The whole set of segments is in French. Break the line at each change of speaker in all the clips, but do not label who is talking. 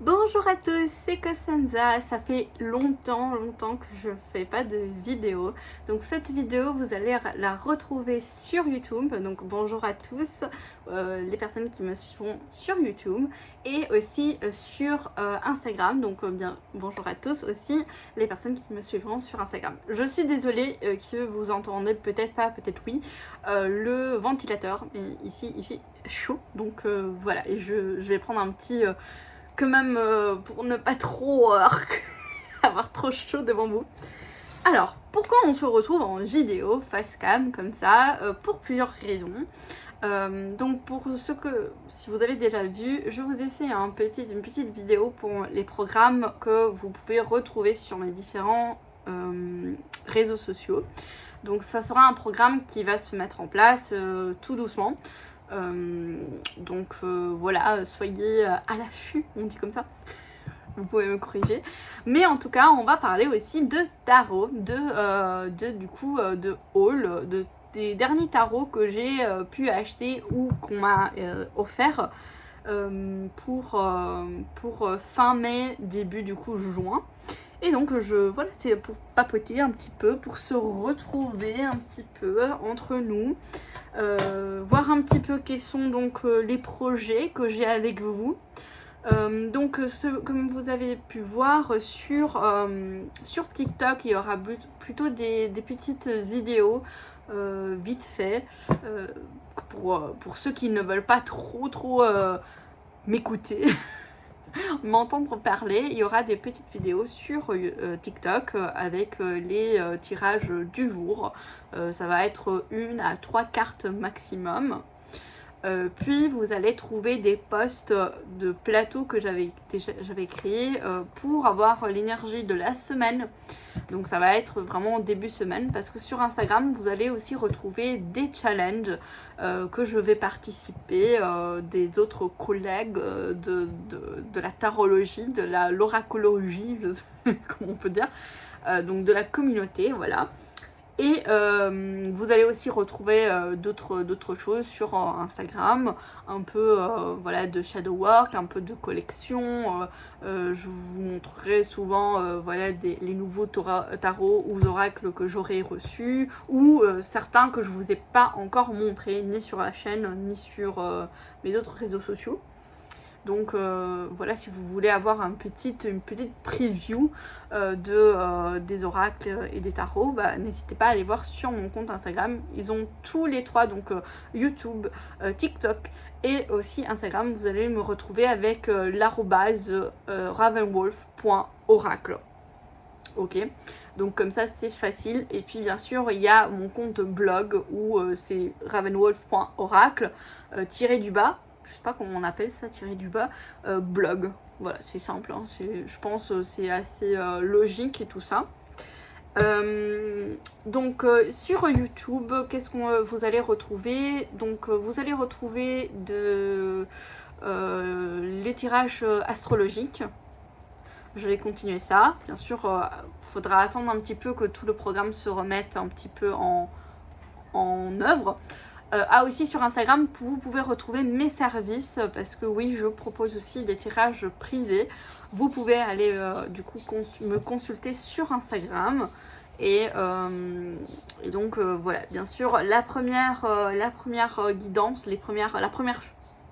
Bonjour à tous, c'est Cosenza. Ça fait longtemps que je fais pas de vidéo. Donc cette vidéo, vous allez la retrouver sur YouTube. Donc bonjour à tous, les personnes qui me suivront sur YouTube et aussi sur Instagram. Donc bien bonjour à tous aussi les personnes qui me suivront sur Instagram. Je suis désolée que vous entendez peut-être pas, peut-être oui, le ventilateur. Mais ici il fait chaud, donc voilà. Et je vais prendre un petit quand même pour ne pas trop avoir trop chaud devant vous. Alors, pourquoi on se retrouve en vidéo face cam comme ça? Pour plusieurs raisons. Donc pour ceux que, si vous avez déjà vu, je vous ai fait une petite vidéo pour les programmes que vous pouvez retrouver sur mes différents réseaux sociaux. Donc ça sera un programme qui va se mettre en place tout doucement. Voilà, soyez à l'affût, on dit comme ça. Vous pouvez me corriger. Mais en tout cas, on va parler aussi de tarot, de haul, des derniers tarots que j'ai pu acheter ou qu'on m'a offert pour fin mai, début du coup juin. Et donc voilà, c'est pour papoter un petit peu, pour se retrouver un petit peu entre nous, voir un petit peu quels sont donc les projets que j'ai avec vous. Comme vous avez pu voir sur TikTok, il y aura plutôt des petites vidéos vite fait pour ceux qui ne veulent pas trop m'écouter. M'entendre parler, il y aura des petites vidéos sur TikTok avec les tirages du jour. Ça va être 1 à 3 cartes maximum. Puis vous allez trouver des posts de plateaux que j'avais créés pour avoir l'énergie de la semaine. Donc ça va être vraiment début semaine parce que sur Instagram vous allez aussi retrouver des challenges que je vais participer, des autres collègues de la tarologie, de l'oracologie, je sais pas comment on peut dire, donc de la communauté, voilà. Et vous allez aussi retrouver d'autres choses sur Instagram, un peu voilà, de shadow work, un peu de collection. Je vous montrerai souvent voilà, les nouveaux tarots ou oracles que j'aurai reçus, ou certains que je ne vous ai pas encore montrés, ni sur la chaîne, ni sur mes autres réseaux sociaux. Donc voilà, si vous voulez avoir une petite preview des oracles et des tarots, bah, n'hésitez pas à aller voir sur mon compte Instagram. Ils ont tous les trois, donc YouTube, TikTok et aussi Instagram. Vous allez me retrouver avec l'arrobase ravenwolf.oracle. Ok, donc comme ça c'est facile. Et puis bien sûr il y a mon compte blog où c'est ravenwolf.oracle tiré du bas, je sais pas comment on appelle ça, tiré du bas, blog. Voilà, c'est simple, hein, je pense c'est assez logique et tout ça. Sur YouTube, qu'est-ce que vous allez retrouver? Donc vous allez retrouver les tirages astrologiques. Je vais continuer ça. Bien sûr, faudra attendre un petit peu que tout le programme se remette un petit peu en œuvre. Aussi sur Instagram, vous pouvez retrouver mes services parce que oui, je propose aussi des tirages privés. Vous pouvez aller du coup me consulter sur Instagram. Et donc voilà, bien sûr, la première guidance, la première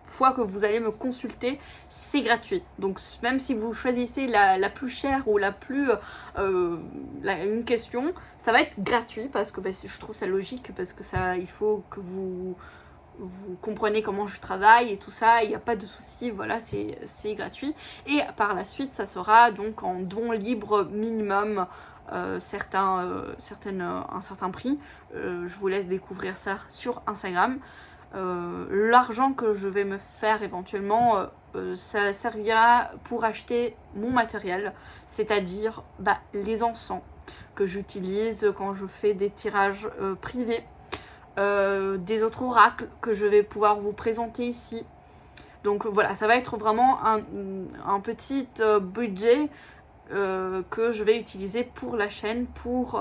fois que vous allez me consulter, c'est gratuit. Donc même si vous choisissez la plus chère ou la plus une question, ça va être gratuit parce que je trouve ça logique, parce que il faut que vous comprenez comment je travaille et tout ça, il n'y a pas de souci, voilà, c'est gratuit. Et par la suite, ça sera donc en don libre minimum, un certain prix. Je vous laisse découvrir ça sur Instagram. L'argent que je vais me faire éventuellement, ça servira pour acheter mon matériel, c'est-à-dire les encens que j'utilise quand je fais des tirages privés, des autres oracles que je vais pouvoir vous présenter ici. Donc voilà, ça va être vraiment un petit budget que je vais utiliser pour la chaîne, pour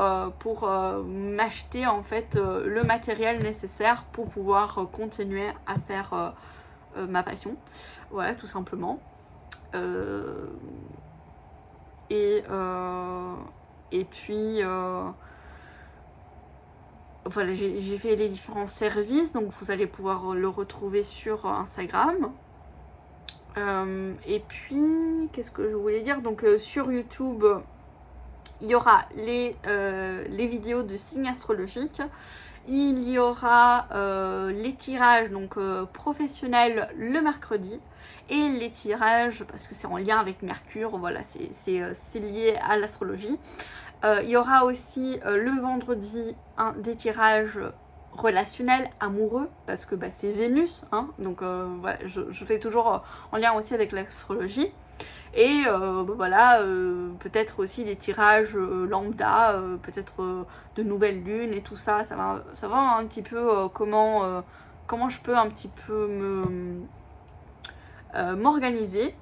m'acheter en fait le matériel nécessaire pour pouvoir continuer à faire ma passion. Voilà, tout simplement. Et puis voilà, j'ai fait les différents services, donc vous allez pouvoir le retrouver sur Instagram. Et puis qu'est-ce que je voulais dire, donc sur YouTube il y aura les vidéos de signes astrologiques, il y aura les tirages donc professionnels le mercredi, et les tirages, parce que c'est en lien avec Mercure, voilà, c'est lié à l'astrologie. Il y aura aussi le vendredi des tirages relationnels, amoureux, parce que c'est Vénus, hein, donc voilà, je fais toujours en lien aussi avec l'astrologie. Et voilà, peut-être aussi des tirages lambda, peut-être de nouvelles lunes et tout ça. Ça va un petit peu comment je peux un petit peu m'organiser.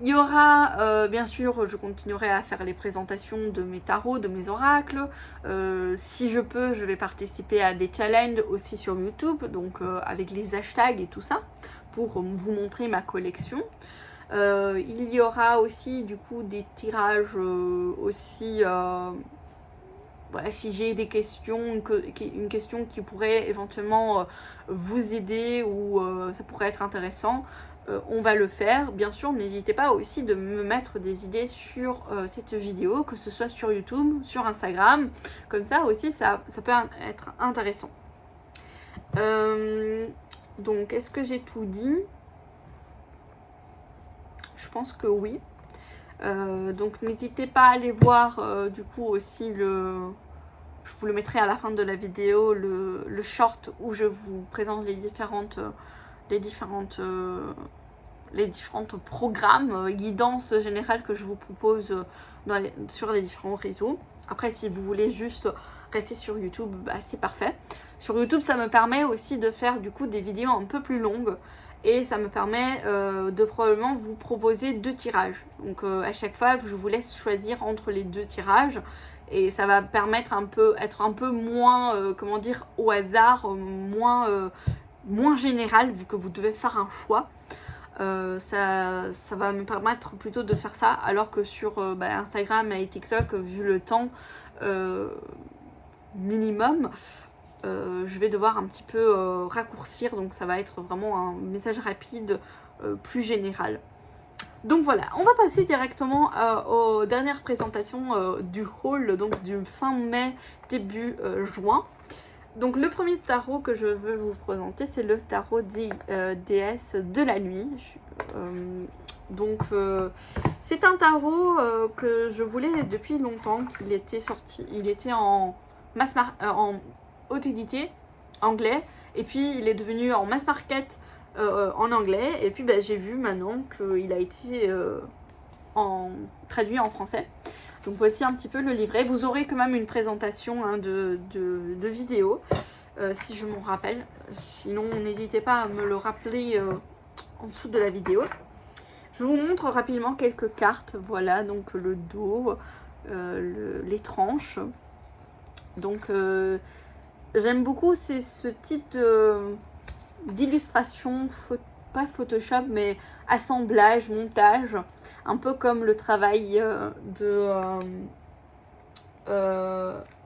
Il y aura, bien sûr, je continuerai à faire les présentations de mes tarots, de mes oracles. Si je peux, je vais participer à des challenges aussi sur YouTube, donc avec les hashtags et tout ça, pour vous montrer ma collection. Il y aura aussi du coup des tirages aussi, voilà, si j'ai des questions, une question qui pourrait éventuellement vous aider ou ça pourrait être intéressant, on va le faire. Bien sûr, n'hésitez pas aussi de me mettre des idées sur cette vidéo, que ce soit sur YouTube, sur Instagram, comme ça aussi ça peut être intéressant. Donc est-ce que j'ai tout dit ? Je pense que oui. Donc n'hésitez pas à aller voir du coup aussi je vous le mettrai à la fin de la vidéo, le short où je vous présente les différents programmes, guidances générales que je vous propose sur les différents réseaux. Après, si vous voulez juste rester sur YouTube, c'est parfait. Sur YouTube, ça me permet aussi de faire du coup des vidéos un peu plus longues. Et ça me permet de probablement vous proposer 2 tirages. Donc à chaque fois, je vous laisse choisir entre les 2 tirages. Et ça va permettre être un peu moins, comment dire, au hasard, moins général, vu que vous devez faire un choix. Ça va me permettre plutôt de faire ça, alors que sur Instagram et TikTok, vu le temps minimum, je vais devoir un petit peu raccourcir, donc ça va être vraiment un message rapide, plus général. Donc voilà, on va passer directement aux dernières présentations du haul, donc du fin mai, début juin. Donc le premier tarot que je veux vous présenter, c'est le tarot des déesses de la nuit. Donc c'est un tarot que je voulais depuis longtemps, qu'il était sorti, il était en haute édité anglais, et puis il est devenu en mass market en anglais, et puis j'ai vu maintenant qu'il a été traduit en français. Donc voici un petit peu le livret. Vous aurez quand même une présentation de vidéo, si je m'en rappelle. Sinon, n'hésitez pas à me le rappeler en dessous de la vidéo. Je vous montre rapidement quelques cartes. Voilà, donc le dos, les tranches. Donc j'aime beaucoup ce type d'illustration, pas Photoshop, mais assemblage, montage, un peu comme le travail de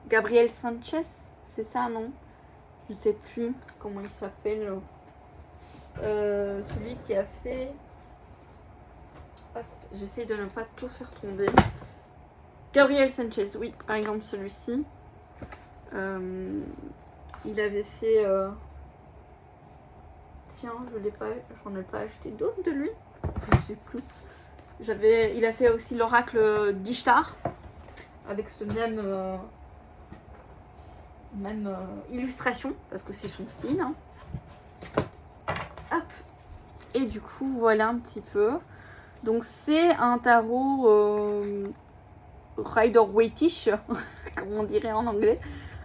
Gabriel Sanchez, c'est ça, non? Je sais plus comment il s'appelle, celui qui a fait... Hop, j'essaie de ne pas tout faire tomber. Gabriel Sanchez, oui, par exemple celui-ci. Il avait fait... Tiens, j'en ai pas acheté d'autres de lui. Je sais plus. Il a fait aussi l'oracle d'Ishtar avec ce même illustration, parce que c'est son style. Hein. Hop. Et du coup, voilà un petit peu. Donc c'est un tarot Rider-Waitish, comme on dirait en anglais.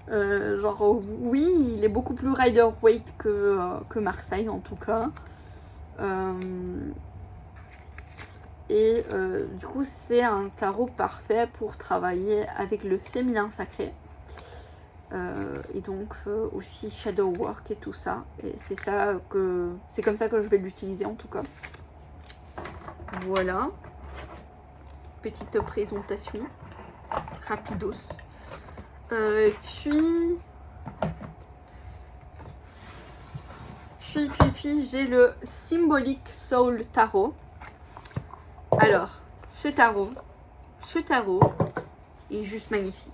Oui, il est beaucoup plus Rider-Waite que Marseille en tout cas. Du coup, c'est un tarot parfait pour travailler avec le féminin sacré. Et donc aussi shadow work et tout ça. Et c'est comme ça que je vais l'utiliser en tout cas. Voilà. petite présentation rapidos. Puis j'ai le Symbolic Soul Tarot. Alors, ce tarot est juste magnifique.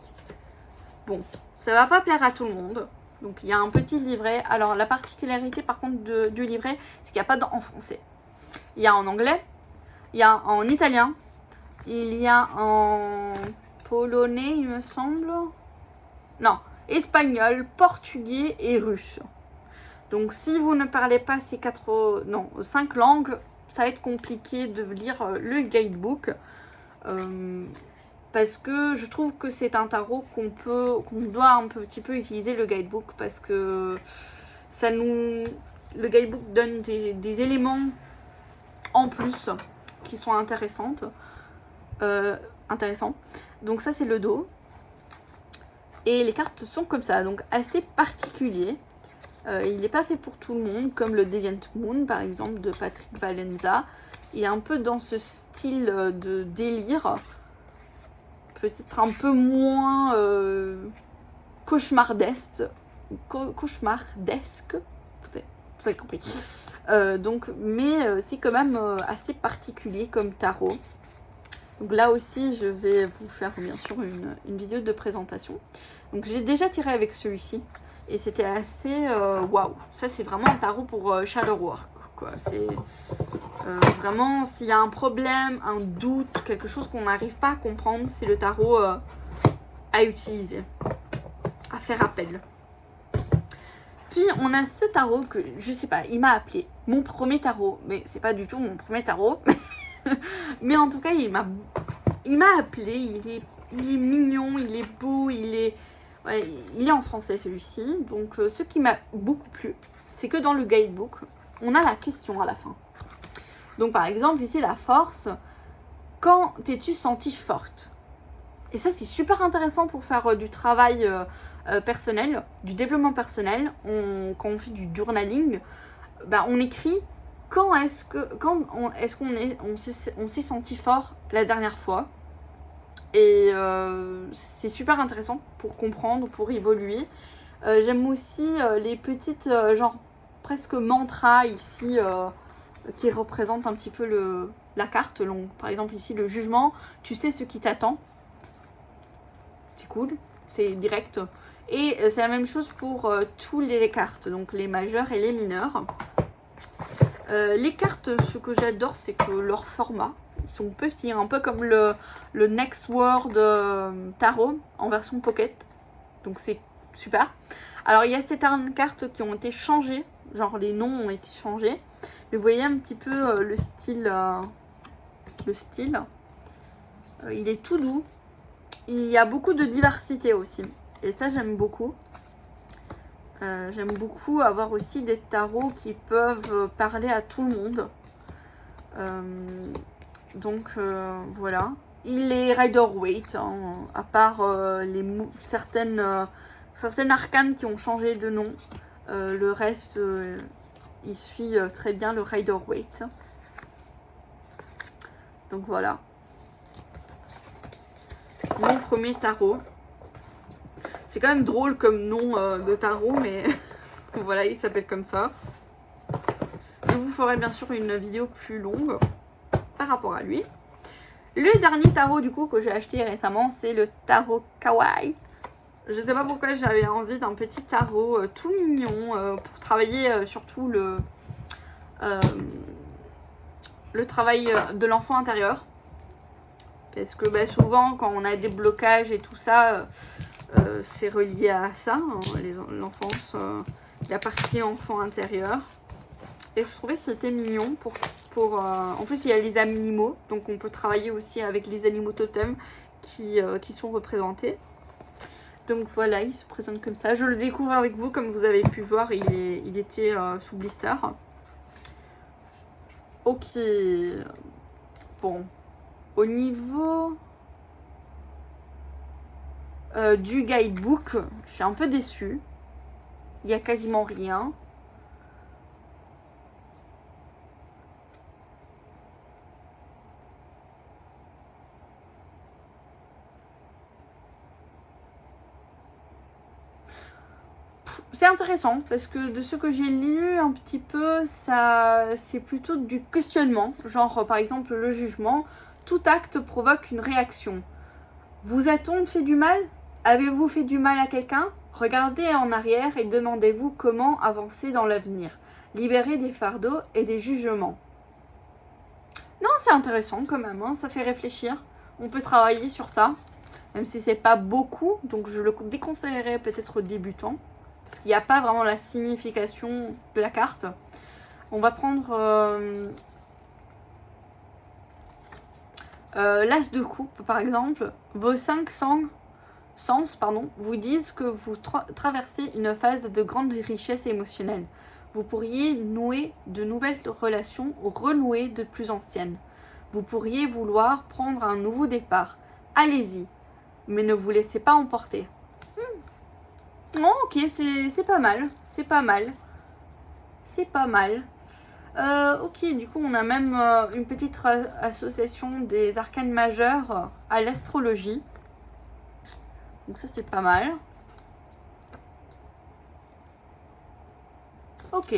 Bon, ça va pas plaire à tout le monde. Donc, il y a un petit livret. Alors, la particularité, par contre, du livret, c'est qu'il n'y a pas en français. Il y a en anglais, il y a en italien, il y a en polonais, il me semble. Non, espagnol, portugais et russe. Donc, si vous ne parlez pas ces 5 langues, ça va être compliqué de lire le guidebook. Parce que je trouve que c'est un tarot qu'on doit un petit peu utiliser le guidebook, parce que le guidebook donne des éléments en plus qui sont intéressants. Donc ça, c'est le dos. Et les cartes sont comme ça, donc assez particulier. Il n'est pas fait pour tout le monde, comme le Deviant Moon par exemple de Patrick Valenza. Il est un peu dans ce style de délire, peut-être un peu moins cauchemardesque. Vous avez compris. Mais c'est quand même assez particulier comme tarot. Donc là aussi, je vais vous faire bien sûr une vidéo de présentation. Donc j'ai déjà tiré avec celui-ci. Et c'était assez waouh. Ça, c'est vraiment un tarot pour shadow work, quoi. C'est vraiment, s'il y a un problème, un doute, quelque chose qu'on n'arrive pas à comprendre, c'est le tarot à utiliser, à faire appel. Puis, on a ce tarot que, je sais pas, il m'a appelé mon premier tarot. Mais c'est pas du tout mon premier tarot. Mais en tout cas, il m'a appelé. Il est mignon, il est beau, il est en français celui-ci. Donc, ce qui m'a beaucoup plu, c'est que dans le guidebook, on a la question à la fin. Donc, par exemple, ici, la force. Quand t'es-tu sentie forte? Et ça, c'est super intéressant pour faire du travail personnel, du développement personnel. Quand on fait du journaling, on écrit quand est-ce qu'on s'est senti fort la dernière fois. Et c'est super intéressant pour comprendre, pour évoluer. J'aime aussi les petites, genre presque mantras ici, qui représentent un petit peu la carte. Donc, par exemple ici, le jugement, tu sais ce qui t'attend. C'est cool, c'est direct. Et c'est la même chose pour toutes les cartes, donc les majeures et les mineures. Les cartes, ce que j'adore, c'est que leur format, ils sont petits, un peu comme le Next World Tarot en version pocket. Donc c'est super. Alors il y a certaines cartes qui ont été changées, genre les noms ont été changés. Mais vous voyez un petit peu le style. Il est tout doux. Il y a beaucoup de diversité aussi. Et ça, j'aime beaucoup. J'aime beaucoup avoir aussi des tarots qui peuvent parler à tout le monde. Donc, voilà. Il est Rider-Waite, hein, à part certaines arcanes qui ont changé de nom. Le reste, il suit très bien le Rider-Waite. Donc, voilà. Mon premier tarot. C'est quand même drôle comme nom de tarot, mais voilà, il s'appelle comme ça. Je vous ferai bien sûr une vidéo plus longue par rapport à lui. Le dernier tarot du coup que j'ai acheté récemment, c'est le tarot Kawaii. Je sais pas pourquoi j'avais envie d'un petit tarot tout mignon pour travailler surtout le travail de l'enfant intérieur. Parce que souvent quand on a des blocages et tout ça, c'est relié à ça, hein, l'enfance, la partie enfant intérieur. Et je trouvais que c'était mignon en plus il y a les animaux, donc on peut travailler aussi avec les animaux totems qui sont représentés. Donc voilà, il se présente comme ça. Je le découvre avec vous, comme vous avez pu voir, il était sous blister. Ok. Bon. Au niveau du guidebook, je suis un peu déçue. Il n'y a quasiment rien. c'est intéressant parce que de ce que j'ai lu un petit peu, ça, c'est plutôt du questionnement. Genre, par exemple, le jugement. Tout acte provoque une réaction. Vous a-t-on fait du mal? Avez-vous fait du mal à quelqu'un? Regardez en arrière et demandez-vous comment avancer dans l'avenir. Libérez des fardeaux et des jugements. Non, c'est intéressant quand même, hein, ça fait réfléchir. On peut travailler sur ça, même si c'est pas beaucoup, donc je le déconseillerais peut-être aux débutants, parce qu'il n'y a pas vraiment la signification de la carte. On va prendre l'as de coupe, par exemple. Vos 5 sens vous disent que vous traversez une phase de grande richesse émotionnelle. Vous pourriez nouer de nouvelles relations ou renouer de plus anciennes. Vous pourriez vouloir prendre un nouveau départ. Allez-y, mais ne vous laissez pas emporter. Oh, ok, c'est pas mal. C'est pas mal. C'est pas mal. Ok, du coup, on a même une petite association des arcanes majeurs à l'astrologie. Donc ça, c'est pas mal. Ok.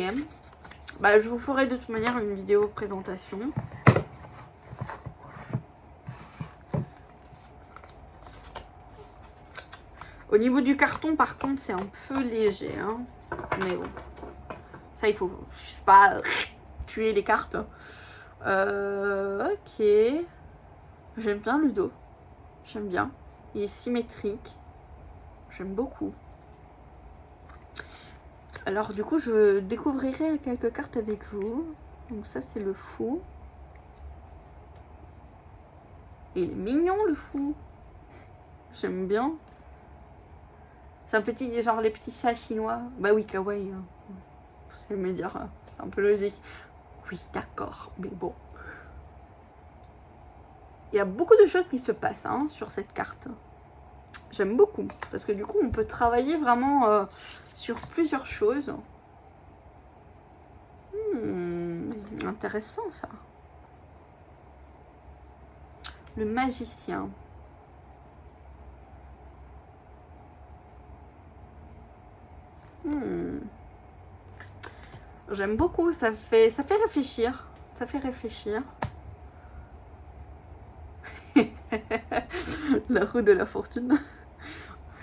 Bah, je vous ferai de toute manière une vidéo présentation. Au niveau du carton, par contre, c'est un peu léger. Hein. Mais bon. Ça, il faut, je sais pas, tuer les cartes. Ok. J'aime bien le dos. J'aime bien. Il est symétrique. J'aime beaucoup. Alors du coup, je découvrirai quelques cartes avec vous. Donc ça, c'est le fou. Il est mignon, le fou. J'aime bien. C'est un petit, genre les petits chats chinois. Bah oui, kawaii. Hein. Vous savez me dire, c'est un peu logique. Oui, d'accord, mais bon. Il y a beaucoup de choses qui se passent hein, sur cette carte. J'aime beaucoup, parce que du coup, on peut travailler vraiment sur plusieurs choses. Intéressant, ça. Le magicien. J'aime beaucoup, ça fait réfléchir. Ça fait réfléchir. La roue de la fortune.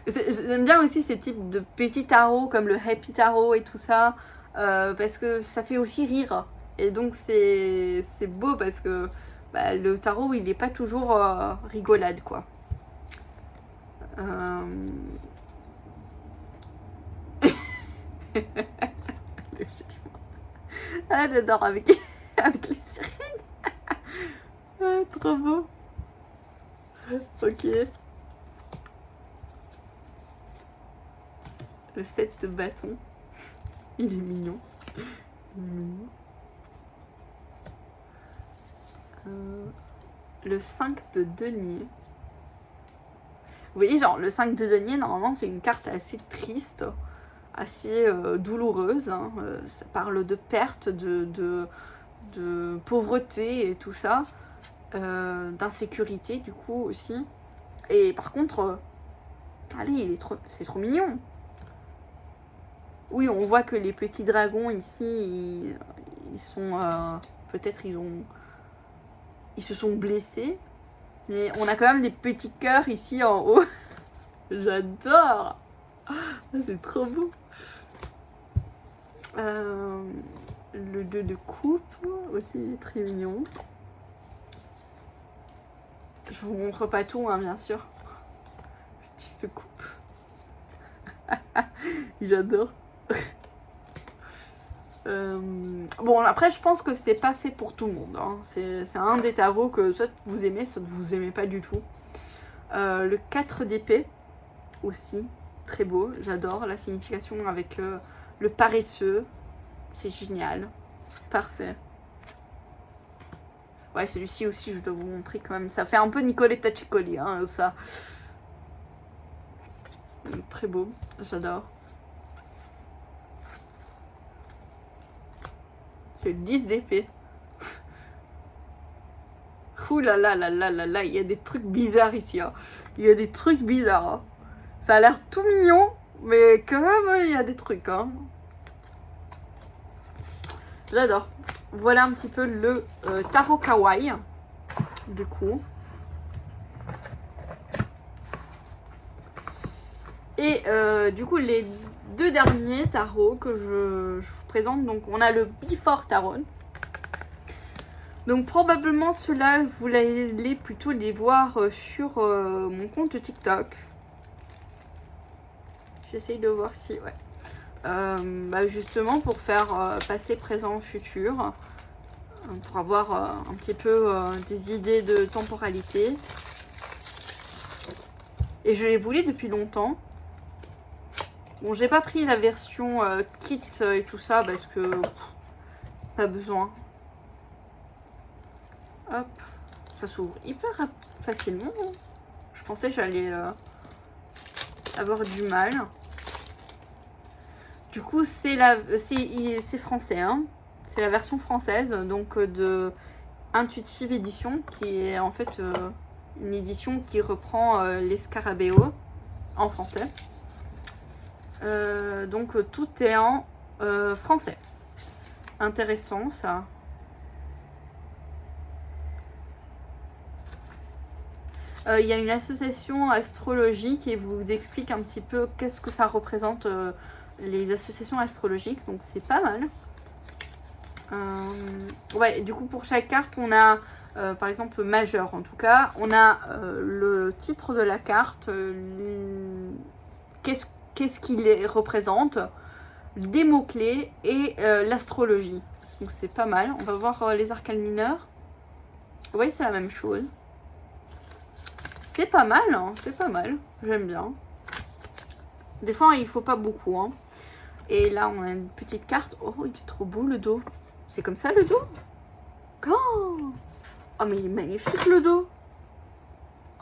J'aime bien aussi ces types de petits tarots comme le Happy Tarot et tout ça. Parce que ça fait aussi rire. Et donc c'est beau parce que bah, le tarot il n'est pas toujours rigolade quoi. Ah j'adore avec les sirènes. Ah, trop beau. Ok. Le 7 de bâton. Il est mignon. Il est mignon. Le 5 de denier. Vous voyez, genre, le 5 de denier, normalement, c'est une carte assez triste, assez douloureuse. Hein. Ça parle de perte, de pauvreté et tout ça. D'insécurité, du coup, aussi. Et par contre, allez, c'est trop mignon. Oui, on voit que les petits dragons ici, ils sont... peut-être ils se sont blessés. Mais on a quand même des petits cœurs ici en haut. J'adore. C'est trop beau. Le 2 de coupe, aussi très mignon. Je vous montre pas tout, hein, bien sûr. Le 10 de coupe. J'adore. Bon, après, je pense que c'est pas fait pour tout le monde. Hein. C'est un des tarots que soit vous aimez, soit vous aimez pas du tout. Le 4 d'épée, aussi, très beau. J'adore la signification avec le paresseux. C'est génial. Parfait. Ouais, celui-ci aussi, je dois vous montrer quand même. Ça fait un peu Nicoletta Ciccoli, hein, ça. Très beau, j'adore. Le 10 d'épée. Ouh là là là là là là, il y a des trucs bizarres ici. Hein. Il y a des trucs bizarres. Hein. Ça a l'air tout mignon, Mais quand même, il y a des trucs, hein. J'adore. Voilà un petit peu le tarot kawaii, du coup. Et du coup, les deux derniers tarots que je vous présente, donc on a le Before Tarot. Donc probablement ceux-là, vous allez plutôt les voir sur mon compte TikTok. J'essaye de voir si... ouais. Justement pour faire passé, présent, futur. Pour avoir un petit peu des idées de temporalité. Et je les voulais depuis longtemps. Bon, j'ai pas pris la version kit et tout ça parce que pas besoin. Hop, ça s'ouvre hyper facilement. Je pensais que j'allais avoir du mal. Du coup, c'est français, hein. C'est la version française, donc de Intuitive Édition, qui est en fait une édition qui reprend les Scarabéos en français. Donc tout est en français. Intéressant ça. Il y a une association astrologique qui vous explique un petit peu qu'est-ce que ça représente les associations astrologiques, donc c'est pas mal. Ouais, du coup pour chaque carte on a par exemple majeur en tout cas, on a le titre de la carte, qu'est-ce qu'il représente, des mots-clés et l'astrologie. Donc c'est pas mal. On va voir les arcanes mineurs. Oui, c'est la même chose. C'est pas mal, hein, c'est pas mal. J'aime bien. Des fois, il faut pas beaucoup. Hein. Et là, on a une petite carte. Oh, il est trop beau le dos. C'est comme ça le dos? Oh, mais il est magnifique le dos.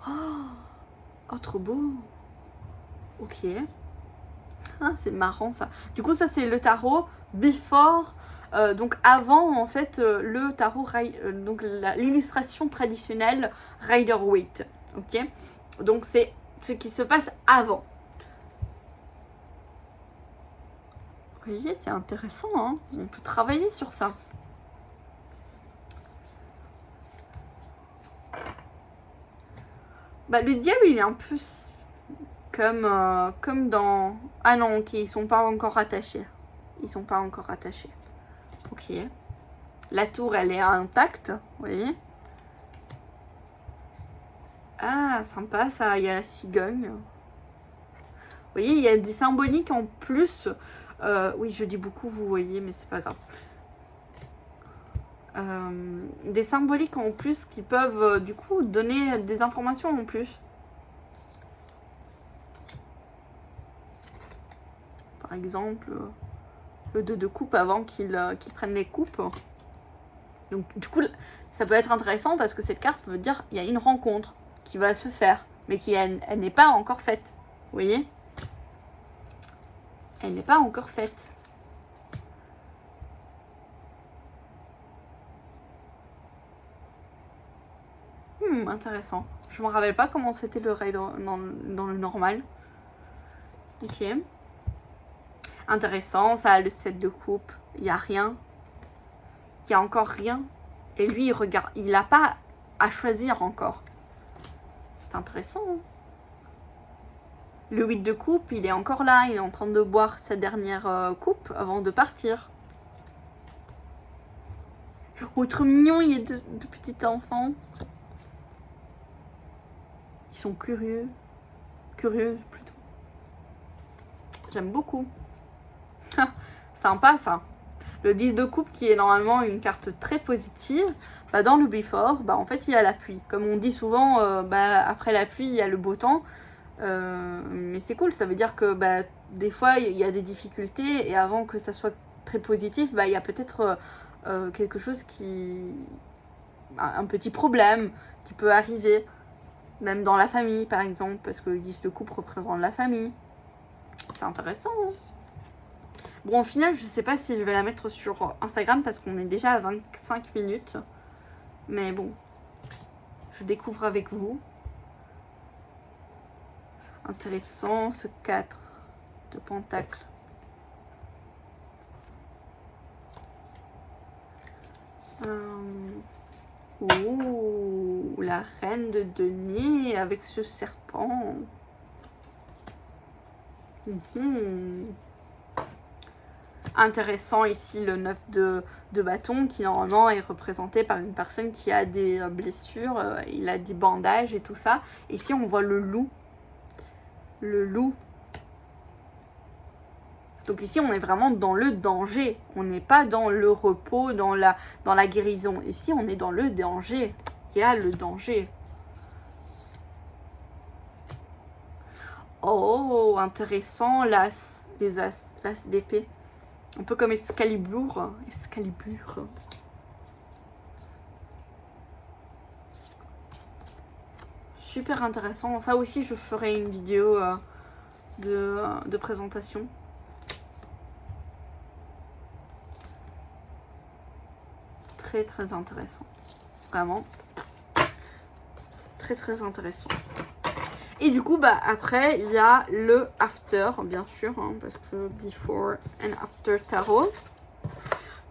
Oh, trop beau. Ok. Ah, c'est marrant ça. Du coup, ça c'est le tarot Before. Donc avant en fait le tarot, donc l'illustration traditionnelle Rider-Waite. Ok. Donc c'est ce qui se passe avant. Vous voyez, c'est intéressant, hein. On peut travailler sur ça. Bah, le diable, il est un peu comme dans... Ah non, ok, ils sont pas encore attachés. Ils sont pas encore attachés. Ok. La tour, elle est intacte, vous voyez. Ah, sympa ça, il y a la cigogne. Vous voyez, il y a des symboliques en plus. Oui, je dis beaucoup, vous voyez, mais c'est pas grave. Des symboliques en plus qui peuvent du coup donner des informations en plus. Par exemple, le 2 de coupe avant qu'il prenne les coupes. Donc du coup, ça peut être intéressant parce que cette carte veut dire qu'il y a une rencontre qui va se faire, mais elle n'est pas encore faite. Vous voyez? Elle n'est pas encore faite. Intéressant. Je me rappelle pas comment c'était le raid dans le normal. Ok. Intéressant, ça a le 7 de coupe. Il n'y a rien. Il n'y a encore rien. Et lui, il regarde. Il n'a pas à choisir encore. C'est intéressant. Hein. Le 8 de coupe, il est encore là. Il est en train de boire sa dernière coupe avant de partir. Oh, trop mignon, il y a deux petits enfants. Ils sont curieux. Curieux, plutôt. J'aime beaucoup. Sympa, ça. Le 10 de coupe, qui est normalement une carte très positive, bah dans le Before, bah en fait, il y a la pluie. Comme on dit souvent, après la pluie, il y a le beau temps. Mais c'est cool, ça veut dire que des fois, il y a des difficultés. Et avant que ça soit très positif, il y a peut-être quelque chose un petit problème qui peut arriver. Même dans la famille, par exemple, parce que le 10 de coupe représente la famille. C'est intéressant, hein. Bon, au final, je sais pas si je vais la mettre sur Instagram parce qu'on est déjà à 25 minutes. Mais bon, je découvre avec vous. Intéressant, ce 4. de Pentacle. Oh, la reine de denier avec ce serpent. Intéressant ici le 9 de bâton qui normalement est représenté par une personne qui a des blessures, il a des bandages et tout ça. Ici on voit le loup. Le loup. Donc ici on est vraiment dans le danger. On n'est pas dans le repos, dans la guérison. Ici on est dans le danger. Il y a le danger. Oh, intéressant, l'as, les as, l'as d'épée. Un peu comme Excalibur. Excalibur. Super intéressant. Ça aussi, je ferai une vidéo de présentation. Très, très intéressant. Vraiment. Très, très intéressant. Et du coup, bah, après, il y a le after, bien sûr, hein, parce que before and after tarot.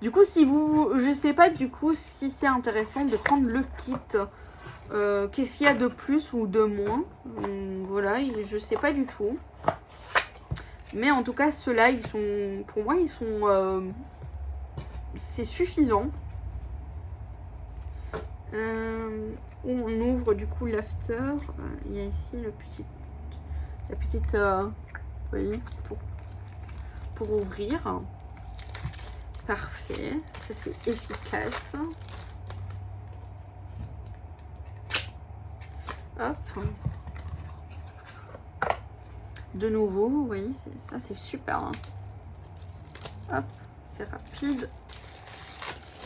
Du coup, si vous... Je sais pas, du coup, si c'est intéressant de prendre le kit. Qu'est-ce qu'il y a de plus ou de moins? Voilà, je sais pas du tout. Mais en tout cas, ceux-là, ils sont... Pour moi, ils sont... c'est suffisant. On ouvre du coup l'after. Il y a ici la petite vous voyez, pour ouvrir. Parfait, ça c'est efficace. Hop. De nouveau, vous voyez, ça c'est super. Hein. Hop, c'est rapide.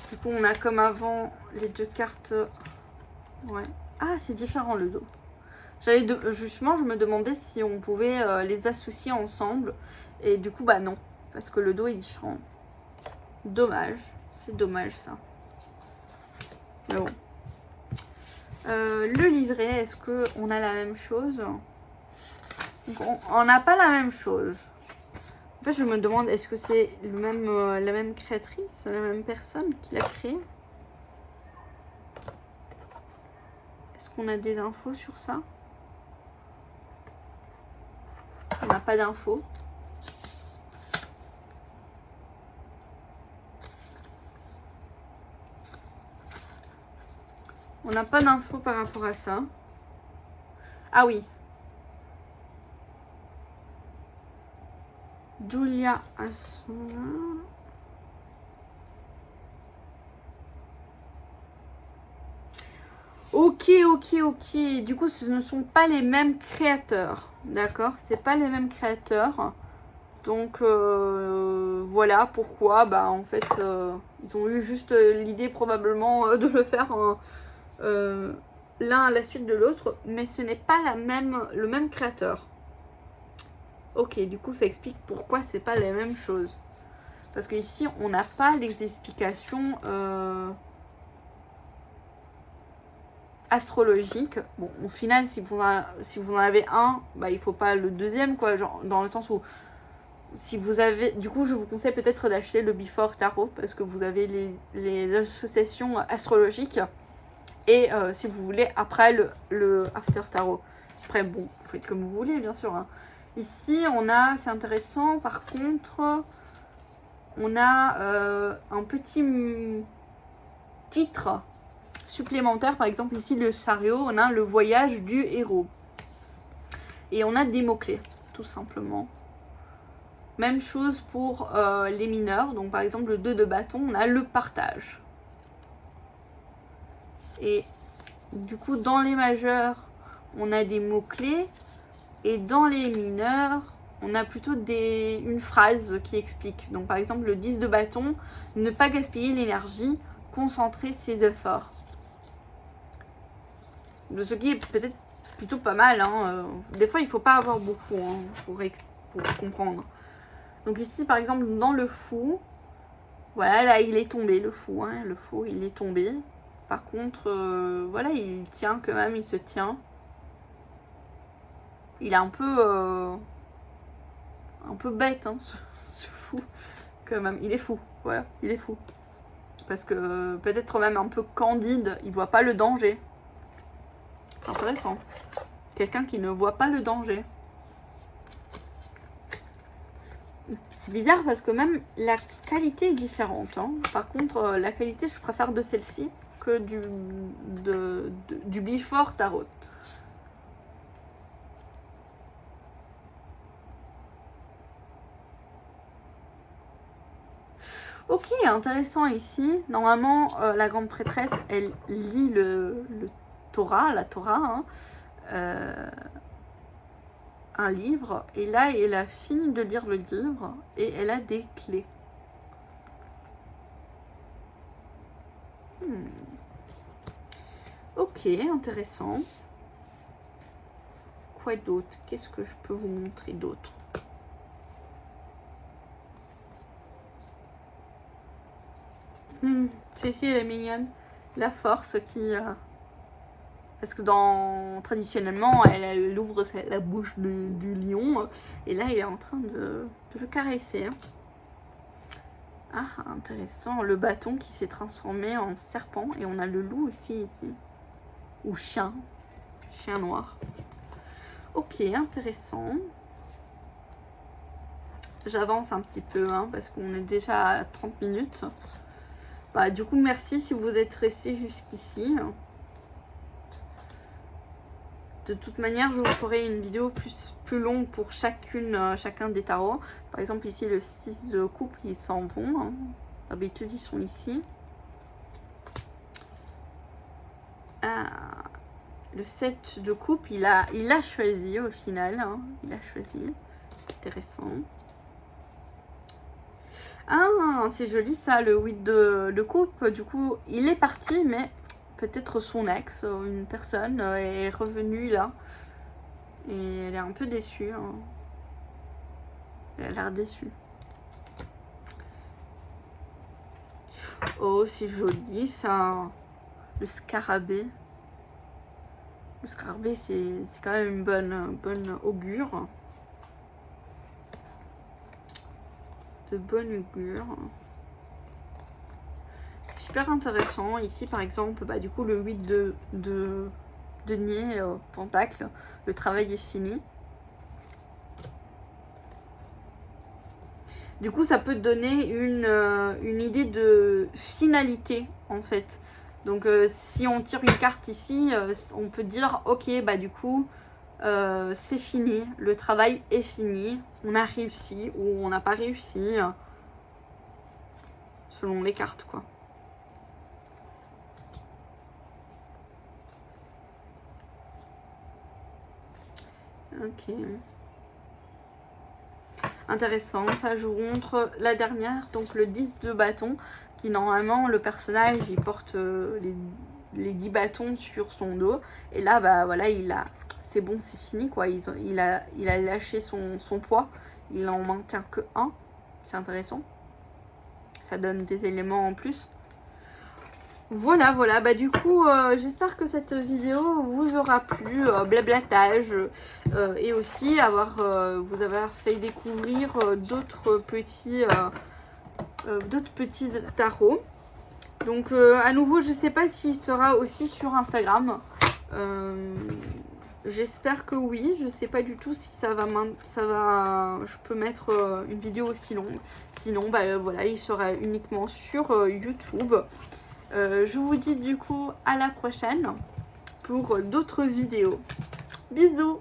Du coup, on a comme avant les deux cartes. Ouais. Ah, c'est différent le dos. Justement, je me demandais si on pouvait les associer ensemble. Et du coup, bah non. Parce que le dos est différent. Dommage. C'est dommage ça. Mais bon. Le livret, est-ce qu'on a la même chose? Donc, on n'a pas la même chose. En fait, je me demande, est-ce que c'est la même créatrice, la même personne qui l'a créé? Est-ce qu'on a des infos sur ça? On n'a pas d'infos. On n'a pas d'infos par rapport à ça. Ah oui. Julia Assoin. Ok. Du coup, ce ne sont pas les mêmes créateurs. D'accord? C'est pas les mêmes créateurs. Donc, voilà pourquoi. Bah, en fait, ils ont eu juste l'idée probablement de le faire l'un à la suite de l'autre. Mais ce n'est pas le même créateur. Ok, du coup, ça explique pourquoi c'est pas les mêmes choses. Parce qu'ici, on n'a pas les explications astrologiques. Bon, au final, si vous en avez un, bah, il faut pas le deuxième, quoi. Genre, dans le sens où, si vous avez... Du coup, je vous conseille peut-être d'acheter le Before Tarot, parce que vous avez les associations astrologiques. Et si vous voulez, après, le After Tarot. Après, bon, vous faites comme vous voulez, bien sûr, hein. Ici, c'est intéressant, par contre, on a un petit titre supplémentaire. Par exemple, ici, le chariot, on a le voyage du héros. Et on a des mots-clés, tout simplement. Même chose pour les mineurs. Donc, par exemple, le 2 de bâton, on a le partage. Et du coup, dans les majeurs, on a des mots-clés. Et dans les mineurs, on a plutôt une phrase qui explique. Donc par exemple, le 10 de bâton, ne pas gaspiller l'énergie, concentrer ses efforts. De ce qui est peut-être plutôt pas mal. Hein. Des fois, il ne faut pas avoir beaucoup pour comprendre. Donc ici, par exemple, dans le fou, voilà, là, il est tombé, le fou. Hein. Le fou, il est tombé. Par contre, voilà, il tient quand même, il se tient. Il est un peu un peu bête, hein, ce fou, quand même. Il est fou, voilà, il est fou. Parce que peut-être même un peu candide, il voit pas le danger. C'est intéressant. Quelqu'un qui ne voit pas le danger. C'est bizarre parce que même la qualité est différente. Hein. Par contre, la qualité, je préfère de celle-ci que du Before Tarot. Ok, intéressant ici. Normalement, la grande prêtresse, elle lit le Torah, la Torah, hein, un livre. Et là, elle a fini de lire le livre et elle a des clés. Ok, intéressant. Quoi d'autre? Qu'est-ce que je peux vous montrer d'autre? Si, elle est mignonne. La force qui... Parce que traditionnellement, elle ouvre la bouche du lion. Et là, il est en train de le caresser. Ah, intéressant. Le bâton qui s'est transformé en serpent. Et on a le loup aussi ici. Ou chien. Chien noir. Ok, intéressant. J'avance un petit peu, hein, parce qu'on est déjà à 30 minutes. Bah, du coup, merci si vous êtes restés jusqu'ici. De toute manière, je vous ferai une vidéo plus longue pour chacun des tarots. Par exemple, ici, le 6 de coupe, ils s'en vont. Hein. D'habitude, ils sont ici. Le 7 de coupe, il a choisi au final. Hein. Il a choisi. Intéressant. Ah, c'est joli ça, le 8 de coupe. Du coup, il est parti, mais peut-être son ex, une personne, est revenue là. Et elle est un peu déçue. Hein. Elle a l'air déçue. Oh, c'est joli ça. Le scarabée. Le scarabée, c'est quand même une bonne augure. De bonne augure. Super intéressant. Ici, par exemple, bah, du coup, le 8 de denier, pentacle. Le travail est fini. Du coup, ça peut donner une idée de finalité, en fait. Donc, si on tire une carte ici, on peut dire, ok, bah du coup, c'est fini. Le travail est fini. On a réussi ou on n'a pas réussi. Selon les cartes, quoi. Ok. Intéressant, ça je vous montre la dernière, donc le 10 de bâton, qui normalement le personnage il porte les 10 bâtons sur son dos, et là bah voilà, c'est bon, c'est fini quoi, il a lâché son poids, il en maintient que un, c'est intéressant, ça donne des éléments en plus. Voilà, bah du coup, j'espère que cette vidéo vous aura plu, blablatage, et aussi vous avoir fait découvrir d'autres petits tarots. Donc, à nouveau, je sais pas s'il sera aussi sur Instagram. J'espère que oui, je sais pas du tout si je peux mettre une vidéo aussi longue. Sinon, bah voilà, il sera uniquement sur YouTube. Je vous dis du coup à la prochaine pour d'autres vidéos. Bisous!